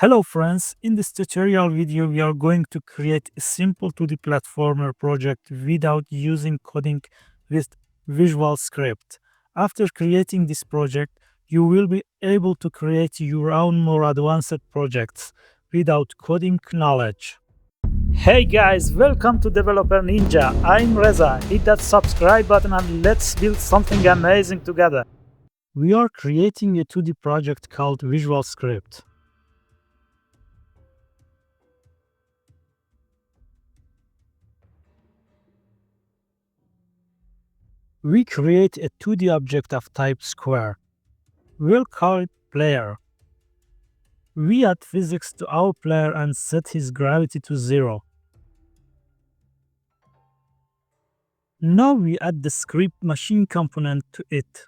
Hello friends, in this tutorial video we are going to create a simple 2D platformer project without using coding with Visual Script. After creating this project, you will be able to create your own more advanced projects without coding knowledge. Hey guys, welcome to Developer Ninja. I'm Reza. Hit that subscribe button and let's build something amazing together. We are creating a 2D project called Visual Script. We create a 2D object of type square. We'll call it player. We add physics to our player and set his gravity to 0. Now we add the script machine component to it.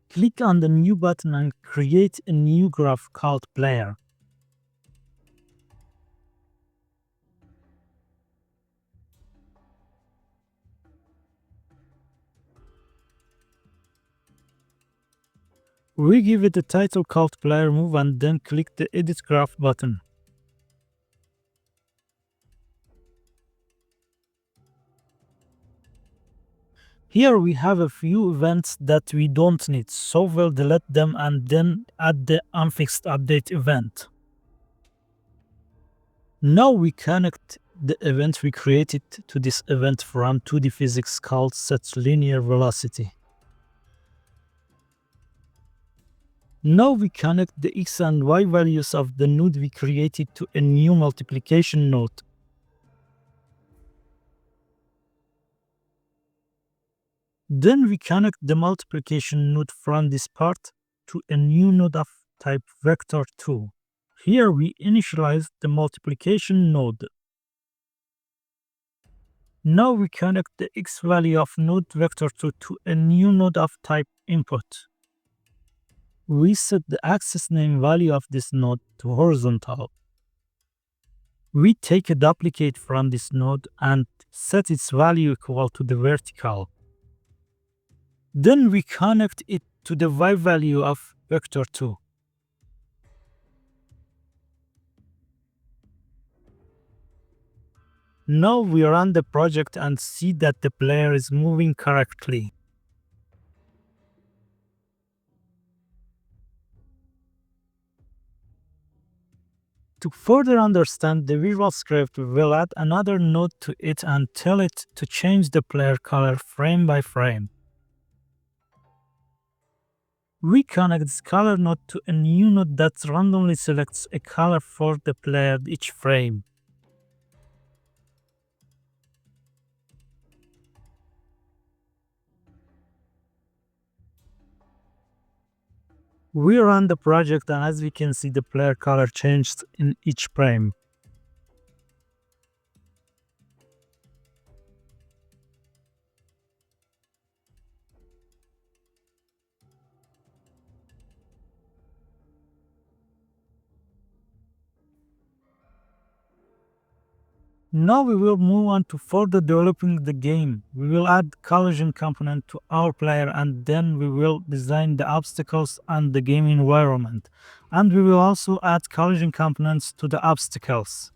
Click on the new button and create a new graph called player. We give it a title called player move and then click the edit graph button. Here we have a few events that we don't need, so we'll delete them and then add the unfixed update event. Now we connect the event we created to this event from 2D physics called setLinearVelocity. Now we connect the x and y values of the node we created to a new multiplication node. Then we connect the multiplication node from this part to a new node of type vector2. Here we initialize the multiplication node. Now we connect the x value of node vector2 to a new node of type input. We set the access name value of this node to horizontal. We take a duplicate from this node and set its value equal to the vertical. Then we connect it to the y value of vector2. Now we run the project and see that the player is moving correctly. To further understand the visual script, we will add another node to it and tell it to change the player color frame by frame. We connect this color node to a new node that randomly selects a color for the player each frame. We run the project and as we can see the player color changed in each frame. Now we will move on to further developing the game. We will add collision component to our player and then we will design the obstacles and the game environment. And we will also add collision components to the obstacles.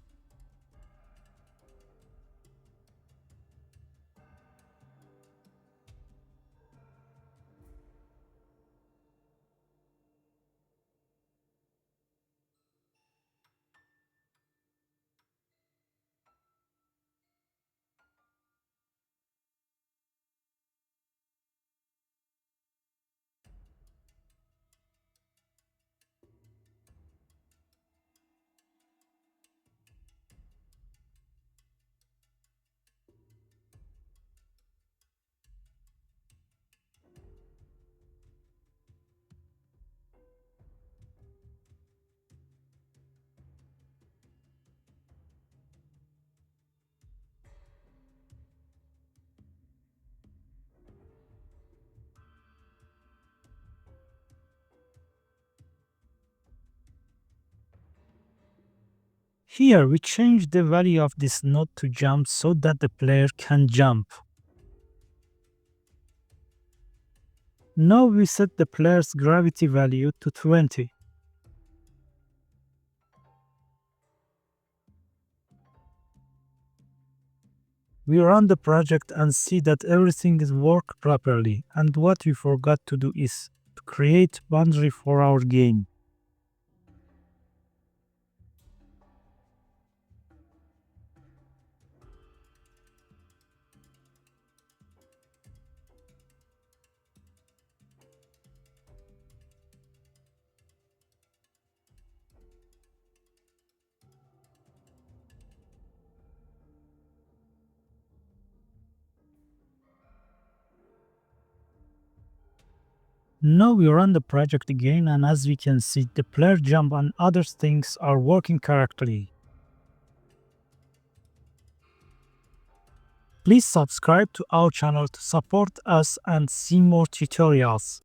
Here we change the value of this node to jump so that the player can jump. Now we set the player's gravity value to 20. We run the project and see that everything is work properly, and what we forgot to do is to create boundary for our game. Now we run the project again, and as we can see, the player jump and other things are working correctly. Please subscribe to our channel to support us and see more tutorials.